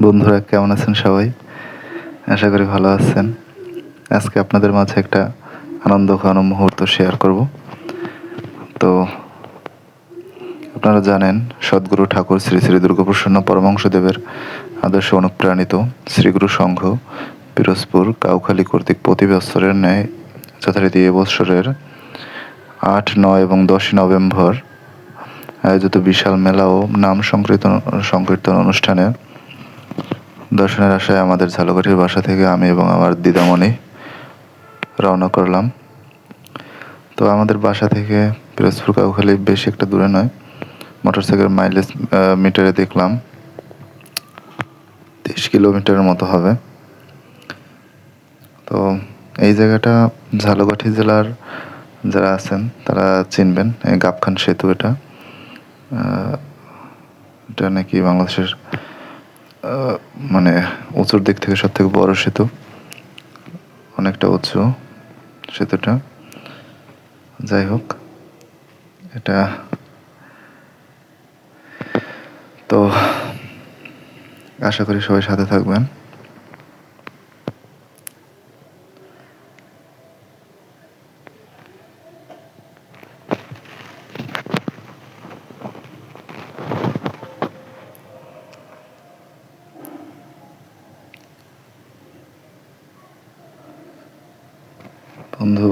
বন্ধুরা কেমন আছেন সবাই? আশা করি ভালো আছেন। আজকে আপনাদের মাঝে একটা আনন্দ ঘন মুহূর্ত শেয়ার করব। তো আপনারা জানেন সদ্গুরু ঠাকুর শ্রী শ্রী দুর্গাপ্রসন্ন পরমহংসদেবের আদর্শে অনুপ্রাণিত শ্রীগুরু সংঘ পিরোজপুর কাউখালী কর্তৃক প্রতি বৎসরের ন্যায় যথারীতি এবছরের ৮, ৯ এবং ১০ নভেম্বর আয়োজিত বিশাল মেলা ও নাম সংকীর্তন অনুষ্ঠানে দর্শনের আশায় আমাদের ঝালকাঠির বাসা থেকে আমি এবং আমার দিদামণি রওনা করলাম। তো আমাদের বাসা থেকে পিরোজপুর কাউখালী বেশি একটা দূরে নয়। মোটরসাইকেল মাইলেজ মিটারে দেখলাম ৩০ কিলোমিটারের মতো হবে। তো এই জায়গাটা ঝালকাঠি জেলার যারা আছেন তারা চিনবেন। এই গাবখান সেতু এটা নাকি বাংলাদেশের মানে উঁচুর দিক থেকে সব থেকে বড় সেতু, অনেকটা উঁচু সেতুটা। যাই হোক, এটা তো আশা করি সবাই সাথে থাকবেন। বন্ধু,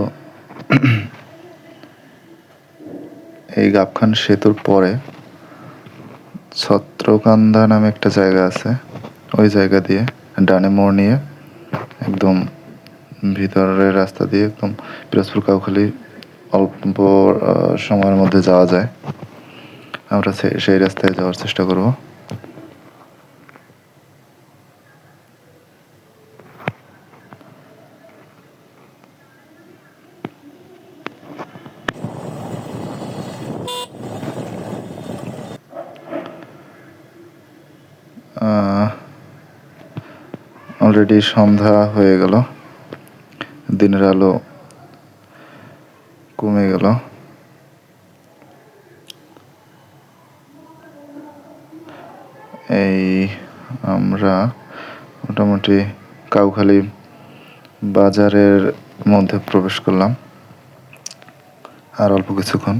এই গাবখান সেতুর পরে ছত্রকান্দা নামে একটা জায়গা আছে। ওই জায়গা দিয়ে ডানে মোড় নিয়ে একদম ভিতরের রাস্তা দিয়ে একদম পিরোজপুর কাউখালী অল্প সময়ের মধ্যে যাওয়া যায়। আমরা সেই রাস্তায় যাওয়ার চেষ্টা করব। অলরেডি সন্ধ্যা হয়ে গেল, দিনের আলো কমে গেল। এই আমরা মোটামুটি কাউখালী বাজারের মধ্যে প্রবেশ করলাম। আর অল্প কিছুক্ষণ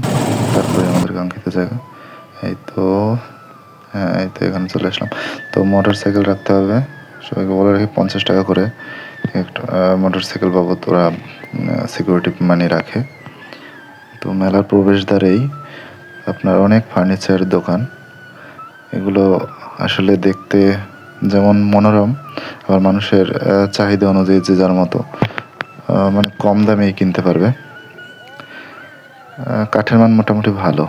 তারপরে আমাদের কাঙ্ক্ষিত জায়গা। এই তো হ্যাঁ, এই তো এখানে চলে আসলাম। তো মোটর সাইকেল রাখতে হবে, সবাইকে বলে রাখি 50 টাকা করে একটা মোটর সাইকেল বাবদ ওরা সিকিউরিটি মানি রাখে। তো মেলার প্রবেশদ্বারেই আপনার অনেক ফার্নিচার দোকান। এগুলো আসলে দেখতে যেমন মনোরম, আবার মানুষের চাহিদা অনুযায়ী যে যার মতো মানে কম দামেই কিনতে পারবে। কাঠের মান মোটামুটি ভালো।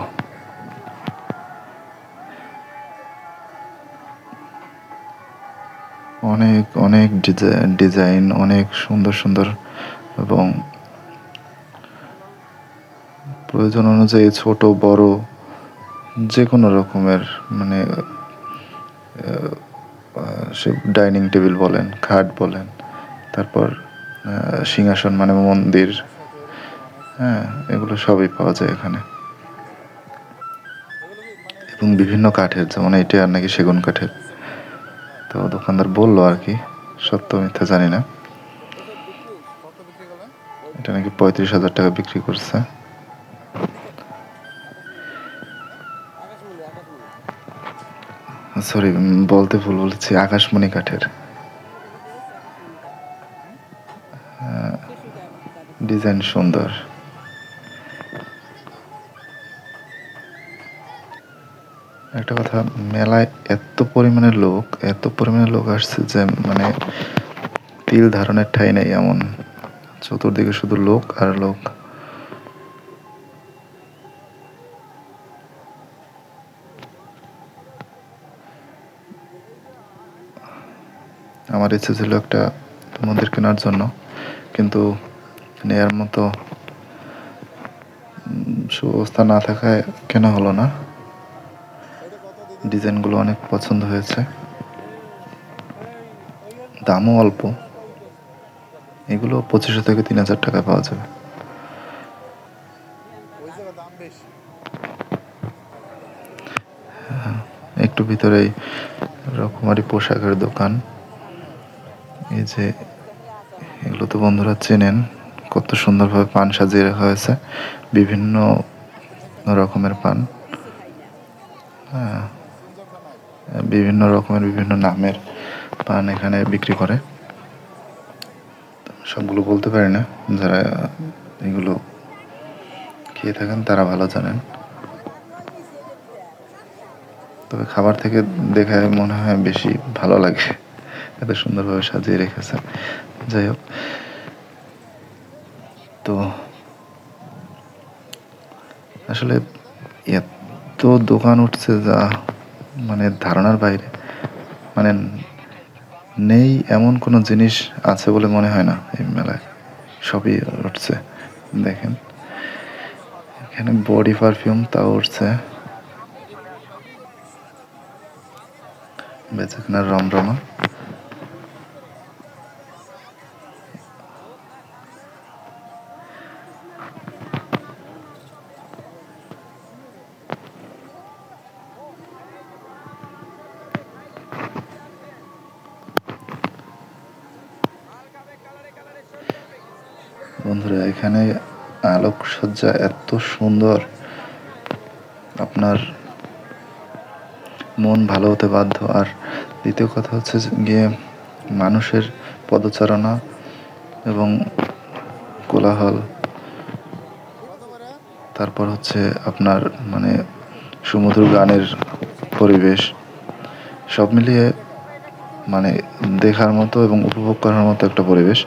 অনেক অনেক ডিজাইন, অনেক সুন্দর সুন্দর এবং প্রয়োজন অনুযায়ী ছোট বড় যে কোনো রকমের মানে সে ডাইনিং টেবিল বলেন, খাট বলেন, তারপর সিংহাসন মানে মন্দির, হ্যাঁ, এগুলো সবই পাওয়া যায় এখানে। এবং বিভিন্ন কাঠের, যেমন এইটা আর নাকি সেগুন কাঠের। তো দোকানদার বললো আর কি, সত্য মিথ্যা জানি না, এটা নাকি 35,000 টাকা বিক্রি করছে। সরি, বলতে ভুল বলেছি, আকাশমণি কাঠের। ডিজাইন সুন্দর। একটা কথা, মেলায় এত পরিমাণে লোক আসছে যে মানে তিল ধারণের ঠাঁই নেই এমন। চতুর্দিকে শুধু লোক আর লোক। আমার ইচ্ছে ছিল একটা মন্দির কেনার জন্য, কিন্তু নেয়ার মতো সুব্যবস্থা না থাকায় কেনা হলো না। ডিজাইনগুলো অনেক পছন্দ হয়েছে, দামও অল্প। এগুলো 2500 থেকে 3000 টাকা পাওয়া যাবে। একটু ভিতরেই রকমারি পোশাকের দোকান। এই যে এগুলো তো বন্ধুরা চেনেন, কত সুন্দরভাবে পান সাজিয়ে রাখা হয়েছে, বিভিন্ন রকমের পান, হ্যাঁ, বিভিন্ন রকমের বিভিন্ন নামের পান এখানে বিক্রি করে। সবগুলো বলতে পারি না, যারা এগুলো খেয়ে থাকেন তারা ভালো জানেন। তবে খাবার থেকে দেখে মনে হয় বেশি ভালো লাগে, এত সুন্দরভাবে সাজিয়ে রেখেছে। যাই হোক, তো আসলে এত দোকান উঠছে যা মানে ধারণার বাইরে। মানে নেই এমন কোনো জিনিস আছে বলে মনে হয় না এই মেলায়, সবই উঠছে। দেখেন এখানে বডি পারফিউম তাও উঠছে, বেচাকেনার রমরমা। বন্ধুরা এখানে আলোকসজ্জা এত সুন্দর, আপনার মন ভালো হতে বাধ্য। আর দ্বিতীয় কথা হচ্ছে গিয়ে মানুষের পদচারণা এবং কোলাহল, তারপর হচ্ছে আপনার মানে সুমধুর গানের পরিবেশ, সব মিলিয়ে মানে দেখার মতো এবং উপভোগ করার মতো একটা পরিবেশ।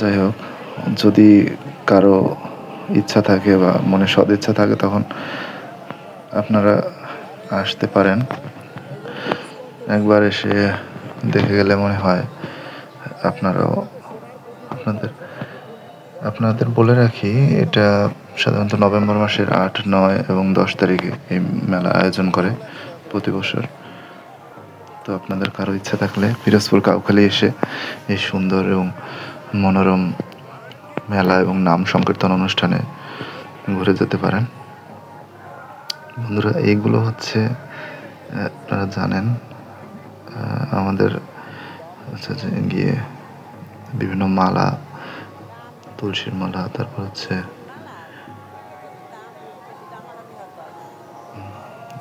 যাই হোক, যদি কারো ইচ্ছা থাকে বা মনে সদিচ্ছা থাকে তখন আপনারা আসতে পারেন। একবার এসে দেখে গেলে মনে হয় আপনারাও আপনাদের আপনাদের বলে রাখি, এটা সাধারণত নভেম্বর মাসের 8, 9 এবং 10 তারিখে এই মেলা আয়োজন করে প্রতি বছর। তো আপনাদের কারো ইচ্ছা থাকলে পিরোজপুর কাউখালী এসে এই সুন্দর এবং মনোরম মেলা এবং নাম সংকীর্তন অনুষ্ঠানে ঘুরে যেতে পারেন। বন্ধুরা এইগুলো হচ্ছে আপনারা জানেন আমাদের হচ্ছে যে গিয়ে বিভিন্ন মালা, তুলসীর মালা, তারপর হচ্ছে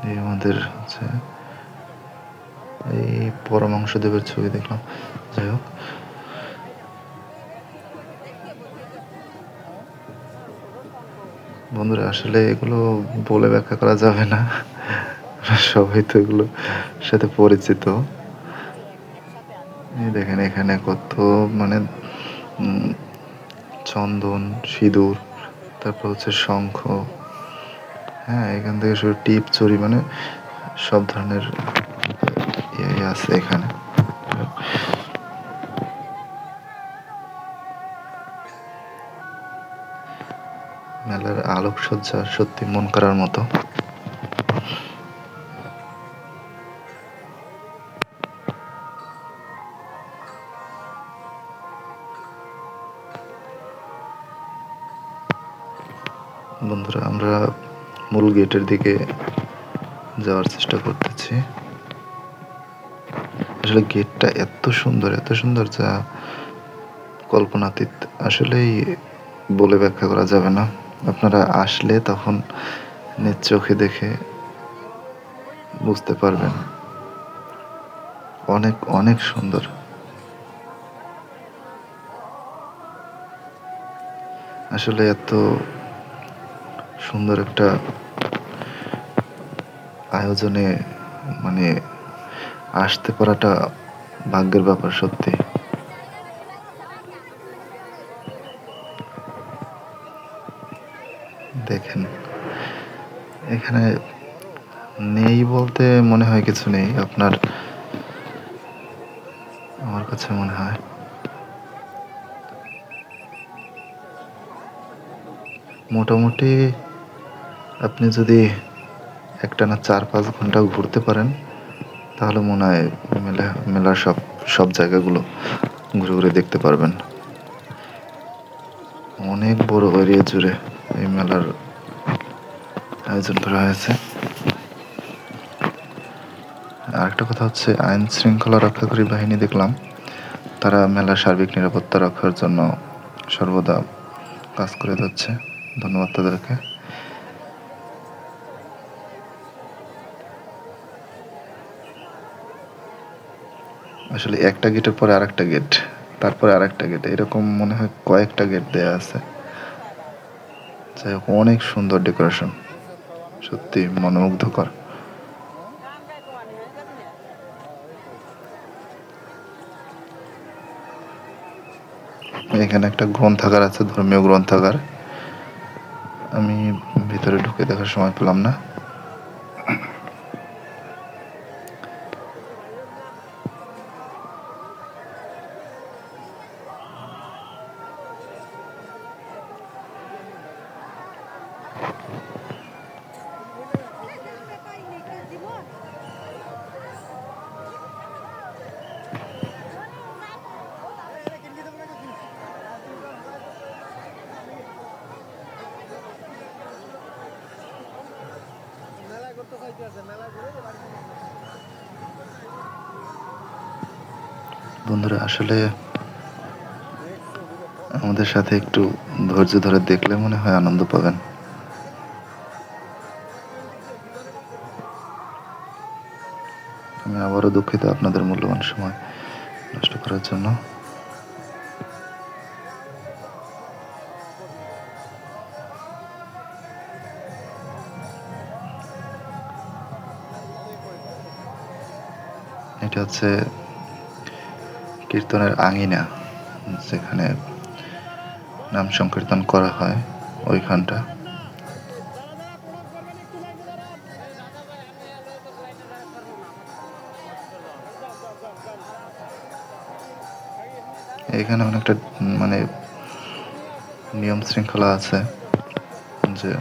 এই আমাদের হচ্ছে এই পরমাংশ দেবের ছবি দেখলাম। যাই হোক, বন্ধুরা আসলে এগুলো বলে ব্যাখ্যা করা যাবে না, সবাই তো এগুলো সাথে পরিচিত। এই দেখেন এখানে কত মানে চন্দন, সিঁদুর, তারপর হচ্ছে শঙ্খ, হ্যাঁ এখান থেকে শুধু টিপ, চুরি, মানে সব ধরনের ইয়ে আছে এখানে। মেলার আলোকসজ্জা সত্যি মন করার মতো। বন্ধুরা আমরা মূল গেটের দিকে যাওয়ার চেষ্টা করতেছি। আসলে গেটটা এত সুন্দর, এত সুন্দর যা কল্পনাতীত, আসলেই বলে ব্যাখ্যা করা যাবে না। আপনারা আসলে তখন নিজ চোখে দেখে বুঝতে পারবেন, অনেক অনেক সুন্দর। আসলে এত সুন্দর একটা আয়োজনে মানে আসতে পারাটা ভাগ্যের ব্যাপার সত্যি। দেখেন এখানে নেই বলতে মনে হয় কিছু নেই, আপনার আমার কাছে মনে হয় মোটামুটি আপনি যদি একটানা 4-5 ঘন্টা ঘুরতে পারেন তাহলে মনে হয় মেলার সব সব জায়গাগুলো ঘুরে ঘুরে দেখতে পারবেন। অনেক বড় এরিয়া জুড়ে এই মেলার আয়োজন করা হয়েছে। আরেকটা কথা হচ্ছে, আইন শৃঙ্খলা রক্ষাকারী বাহিনী দেখলাম তারা মেলার সার্বিক নিরাপত্তা রক্ষার জন্য সর্বদা কাজ করে যাচ্ছে। ধন্যবাদ তাদেরকে। আসলে একটা গেটের পরে আরেকটা গেট, তারপরে আরেকটা গেট, এরকম মনে হয় কয়েকটা গেট দেয়া আছে। যাই হোক, অনেক সুন্দর ডেকোরেশন, সত্যি মনোমুগ্ধকর। এখানে একটা গ্রন্থাগার আছে, ধর্মীয় গ্রন্থাগার। আমি ভিতরে ঢুকে দেখার সময় পেলাম না। বন্ধুরা, আসলে আমাদের সাথে একটু ধৈর্য ধরে দেখলে মনে হয় আনন্দ পাবেন। আমি আবারও দুঃখিত আপনাদের মূল্যবান সময় নষ্ট করার জন্য। এটা হচ্ছে কীর্তনের আঙিনা, যেখানে নাম সংকীর্তন করা হয়, ওইখানটা। এখানে অনেকটা মানে নিয়ম শৃঙ্খলা আছে, যে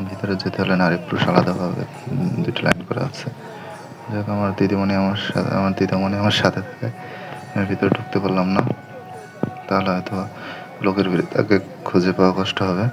ভিতরে যেতে হলে নারী পুরুষ আলাদাভাবে দুটো লাইন করা আছে। যাক, আমার দিদিমণি আমার সাথে থাকে, আমি ভিতরে ঢুকতে পারলাম না। তাহলে হয়তো লোকের ভিড়ে তাকে খুঁজে পাওয়া কষ্ট হবে।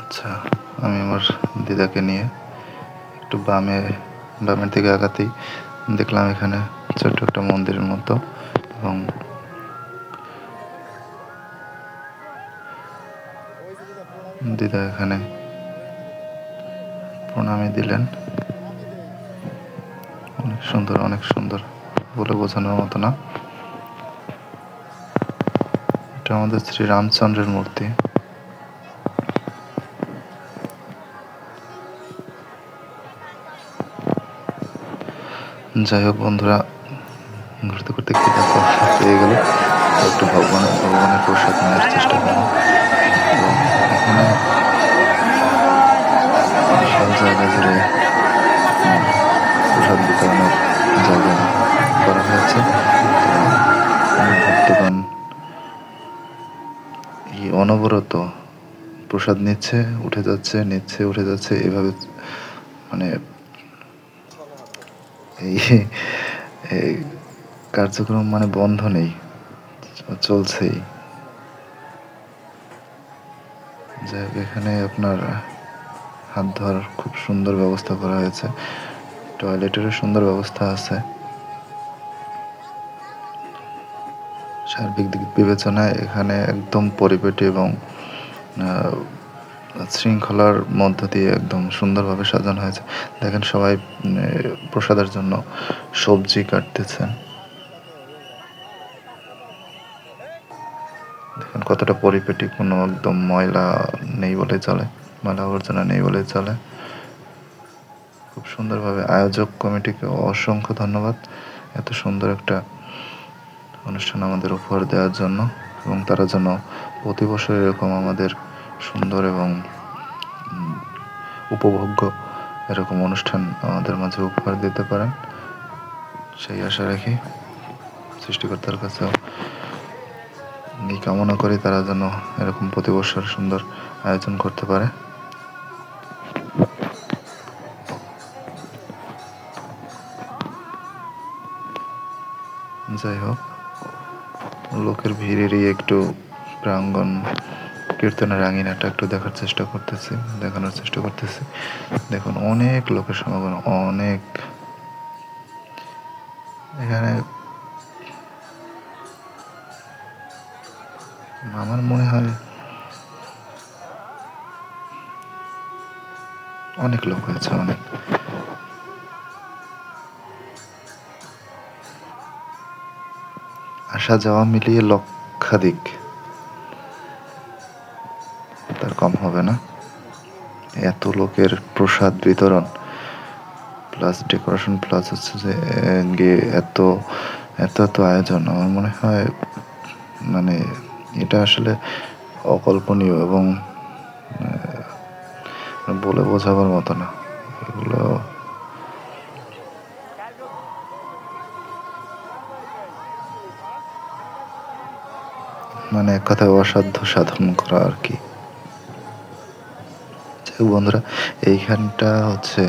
আচ্ছা, আমি আমার দিদাকে নিয়ে একটু বামের দিকে আগাতেই দেখলাম এখানে ছোট্ট একটা মন্দিরের মতো, এবং দিদা এখানে প্রণামী দিলেন। অনেক সুন্দর বলে বোঝানোর মতো না। এটা আমাদের শ্রী রামচন্দ্রের মূর্তি। যাই হোক বন্ধুরা, ঘুরতে ঘুরতে খিদে পেয়ে গেল, একটু ভগবানের প্রসাদ নেওয়ার চেষ্টা করলাম। এবং এখানে সব জায়গা জুড়ে প্রসাদ বিতরণের জায়গা করা হয়েছে। ভক্তগণ এই অনবরত প্রসাদ নিচ্ছে, উঠে যাচ্ছে, এভাবে মানে এই কার্যক্রম মানে বন্ধ নেই, চলছেই। যাই হোক, এখানে আপনার হাত ধোয়ার খুব সুন্দর ব্যবস্থা করা হয়েছে, টয়লেটেরও সুন্দর ব্যবস্থা আছে। সার্বিক দিক বিবেচনায় এখানে একদম পরিপাটি এবং শৃঙ্খলার মধ্য দিয়ে একদম সুন্দরভাবে সাজানো হয়েছে। দেখেন, সবাই প্রসাদের জন্য সবজি কাটতেছেন। দেখেন কতটা পরিপাটি, কোনো একদম ময়লা নেই বলে চলে, ময়লা আবর্জনা নেই বলে চলে। খুব সুন্দরভাবে আয়োজক কমিটিকে অসংখ্য ধন্যবাদ এত সুন্দর একটা অনুষ্ঠান আমাদের উপহার দেওয়ার জন্য, এবং তারা যেন প্রতি বছর এরকম আমাদের সুন্দর এবং উপভোগ্য এরকম অনুষ্ঠান আমাদের মাঝে উপহার দিতে পারেন, সেই আশা রাখি। সৃষ্টিকর্তার কাছেও এই কামনা করি তারা যেন এরকম প্রতি বছর সুন্দর আয়োজন করতে পারে। যাই হোক, লোকের ভিড়েরই একটু প্রাঙ্গণ কীর্তনের আঙিনাটা একটু দেখানোর চেষ্টা করতেছি। দেখুন অনেক লোকের সমাগম, অনেক। এখানে আমার মনে হয় অনেক লোক হয়েছে, অনেক। আসা যাওয়া মিলিয়ে লক্ষাধিক, তার কম হবে না। এত লোকের প্রসাদ বিতরণ প্লাস ডেকোরেশন প্লাস হচ্ছে যে গিয়ে এত এত এত আয়োজন, আমার মনে হয় মানে এটা আসলে অকল্পনীয় এবং বলে বোঝাবার মতো না এগুলো। মানে এক কথায় অসাধ্য সাধন করা আর কি। বন্ধুরা, এইখানটা হচ্ছে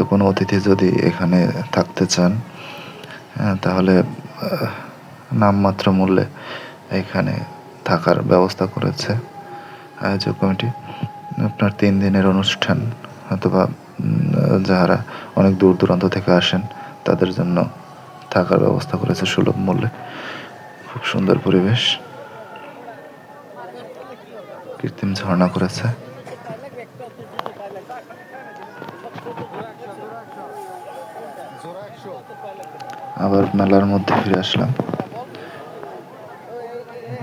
কোনো অতিথি যদি এখানে থাকতে চান তাহলে নামমাত্র মূল্যে এখানে থাকার ব্যবস্থা করেছে আয়োজক কমিটি। আপনার 3 দিনের অনুষ্ঠান অথবা যারা অনেক দূর দূরান্ত থেকে আসেন তাদের জন্য থাকার ব্যবস্থা করেছে সুলভ মূল্যে। খুব সুন্দর পরিবেশ, কৃত্রিম ঝর্ণা করেছে। আবার মেলার মধ্যে ফিরে আসলাম।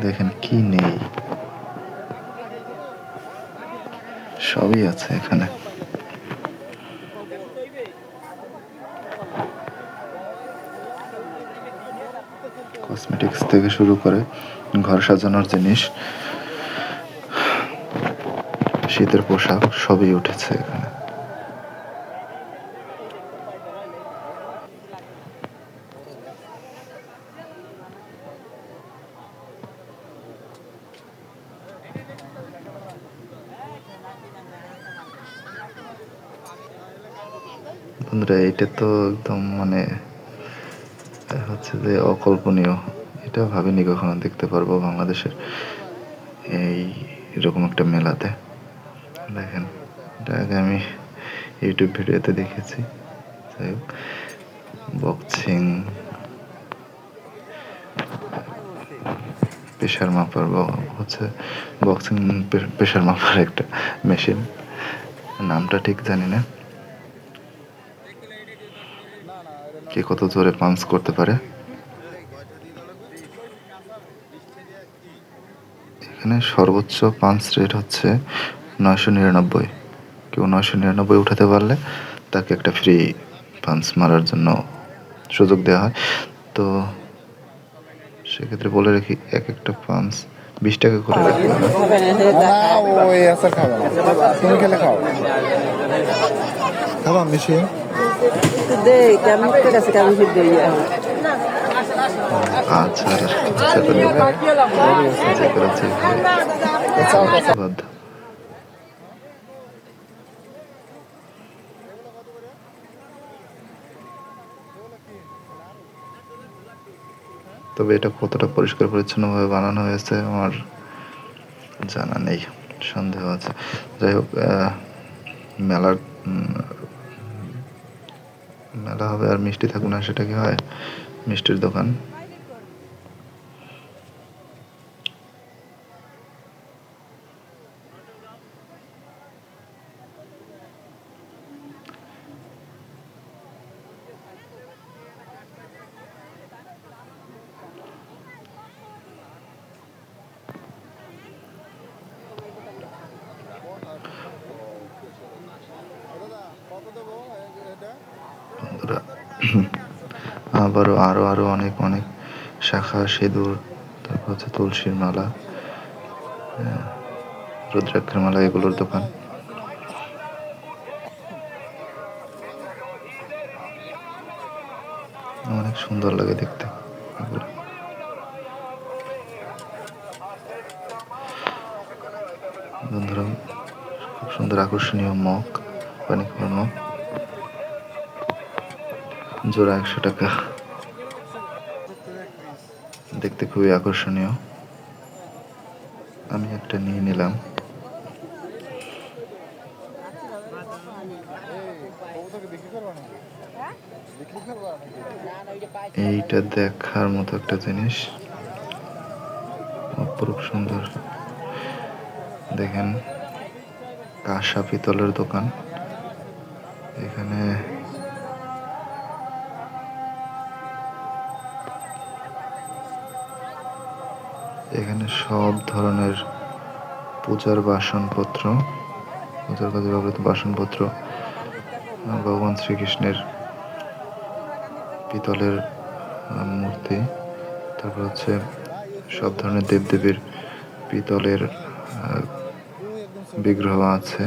দেখেন কি নেই, সবই আছে এখানে। কসমেটিক্স থেকে শুরু করে ঘর সাজানোর জিনিস, শীতের পোশাক সবই উঠেছে এখানে। বন্ধুরা, এটা তো একদম মানে হচ্ছে যে অকল্পনীয়। এটা ভাবিনি কখনো দেখতে পারবো বাংলাদেশের এই এরকম একটা মেলাতে। দেখেন, এটা আগে আমি ইউটিউব ভিডিওতে দেখেছি। যাই হোক, বক্সিং, প্রেশার মাপার হচ্ছে বক্সিং প্রেশার মাপার একটা মেশিন, নামটা ঠিক জানি না। কে কত জোরে পাঞ্চ করতে পারে। এখানে সর্বোচ্চ পাঞ্চ রেট হচ্ছে 999। কেউ 999 উঠাতে পারলে তাকে একটা ফ্রি পাঞ্চ মারার জন্য সুযোগ দেওয়া হয়। তো সেক্ষেত্রে বলে রাখি, এক একটা পাঞ্চ 20 টাকা করে রাখবে না। ওই আসার খাবে না, তুমি খেলে খাও, খাবা মিশিয়ে। আচ্ছা, বাধ্য। তবে এটা কতটা পরিষ্কার পরিচ্ছন্নভাবে বানানো হয়েছে আমার জানা নেই, সন্দেহ আছে। যাই হোক, মেলা হবে আর মিষ্টি থাকবে না, সেটা কি হয়? মিষ্টির দোকান। বন্ধুরা, আবারও আরো অনেক অনেক শাখা, সিঁদুর, তারপর হচ্ছে তুলসীর মালা, রুদ্রাক্ষের মালা, এগুলোর দোকান। অনেক সুন্দর লাগে দেখতে এগুলো। বন্ধুরা, খুব সুন্দর আকর্ষণীয় মগ, পানি খাওয়ানো, জোড়া 100 টাকা। দেখতে খুবই আকর্ষণীয়। আমি একটা নিয়ে নিলাম। এইটা দেখার মতো একটা জিনিস, অপরূপ সুন্দর। দেখেন, কাঁসা পিতলের দোকান। এখানে সব ধরনের পূজার বাসনপত্র, পূজার কাজে ব্যবহৃত বাসনপত্র, ভগবান শ্রীকৃষ্ণের পিতলের মূর্তি, তারপর হচ্ছে সব ধরনের দেবদেবীর পিতলের বিগ্রহ আছে,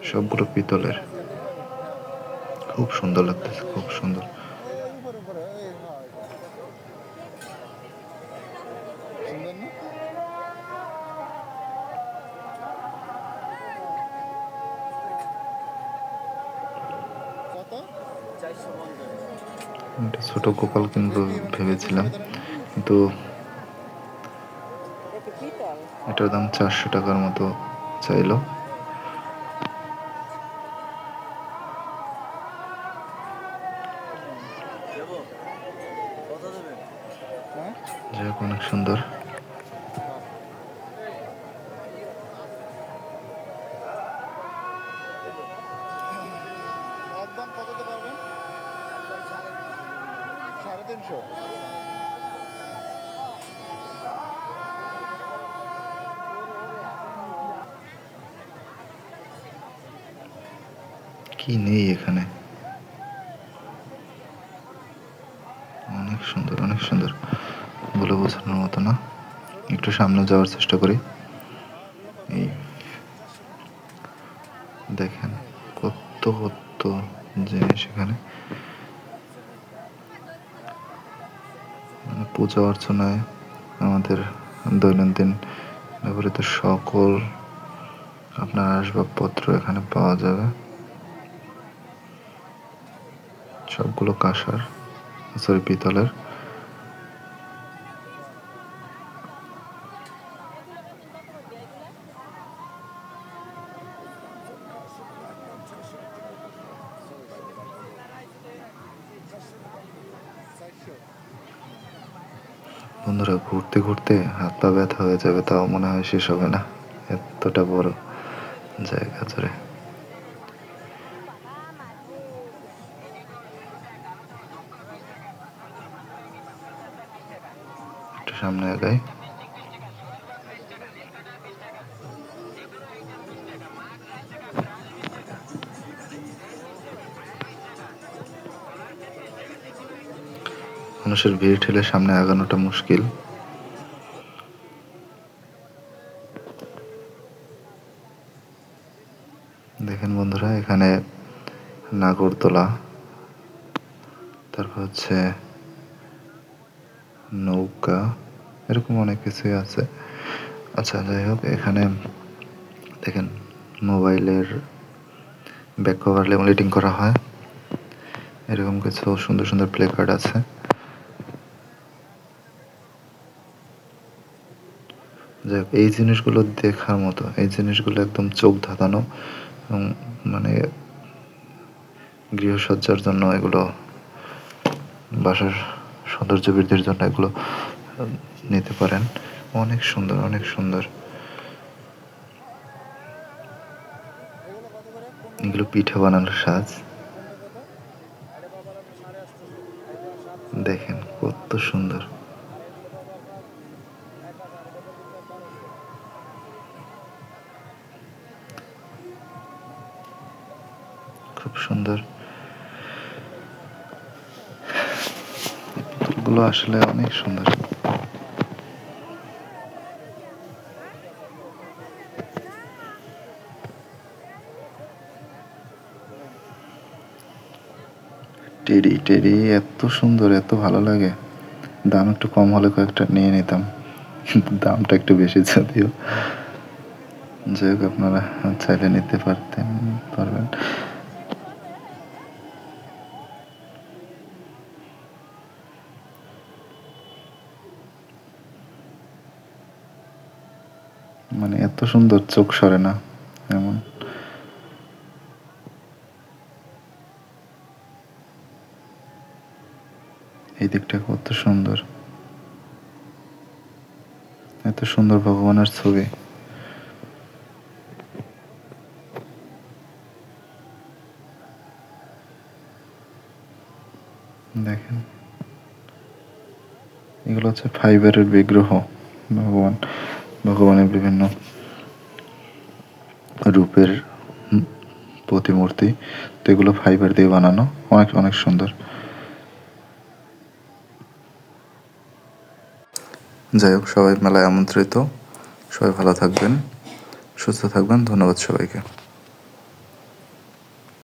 সবগুলো পিতলের। খুব সুন্দর লাগতেছে, খুব সুন্দর। একটা ছোট গোপাল কিনবো ভেবেছিলাম, কিন্তু এটার দাম 400 টাকার মতো চাইলো। যাই হোক, অনেক সুন্দর। কি নেই এখানে, অনেক সুন্দর, অনেক সুন্দর, বলে বোঝানোর মতো না। একটু সামনে যাওয়ার চেষ্টা করি। এই দেখেন, কত কত জিনিস এখানে, মানে পূজা অর্চনায় আমাদের দৈনন্দিন ব্যবহৃত সকল আপনার আসবাবপত্র এখানে পাওয়া যাবে। সবগুলো কাঁসার, সরি পিতলের। বন্ধুরা, ঘুরতে ঘুরতে হাত পা ব্যথা হয়ে যাবে, তাও মনে হয় শেষ হবে না, এতটা বড় জায়গা জুড়ে। একটু সামনে আগাই। মানুষের ভিড় ঠেলে সামনে আগানোটা মুশকিল। দেখেন বন্ধুরা, এখানে নাগরদোলা, তারপর হচ্ছে নৌকা, এরকম অনেক কিছুই আছে। আচ্ছা, যাই হোক, এখানে দেখেন মোবাইলের ব্যাক কভার লেমিনেটিং করা হয়, এরকম কিছু সুন্দর সুন্দর প্লে কার্ড আছে। যাই হোক, এই জিনিসগুলো দেখার মতো, এই জিনিসগুলো একদম চোখ ধাঁধানো, এবং মানে গৃহসজ্জার জন্য এগুলো, বাসার সৌন্দর্য বৃদ্ধির জন্য এগুলো নিতে পারেন। অনেক সুন্দর, অনেক সুন্দর। এগুলো পিঠা বানানোর সাজ। দেখেন কত সুন্দর, খুব সুন্দর। পুতুলগুলো আসলে অনেক সুন্দর। টেডি টেডি এত সুন্দর, এত ভালো লাগে। দাম একটু কম হলে কয়েকটা নিয়ে নিতাম, দামটা একটু বেশি যদিও। যাই হোক, আপনারা চাইলে নিতে পারবেন। মানে এত সুন্দর, চোখ সরে না এমন। এই দিকটা কত সুন্দর, এত সুন্দর ভগবানের ছবি। দেখেন, এগুলো হচ্ছে ফাইবারের বিগ্রহ। ভগবান ভগবানের বিভিন্ন রূপের প্রতিমূর্তি। তো এগুলো ফাইবার দিয়ে বানানো, অনেক অনেক সুন্দর। যাই হোক, সবাই মেলায় আমন্ত্রিত। সবাই ভালো থাকবেন, সুস্থ থাকবেন। ধন্যবাদ সবাইকে।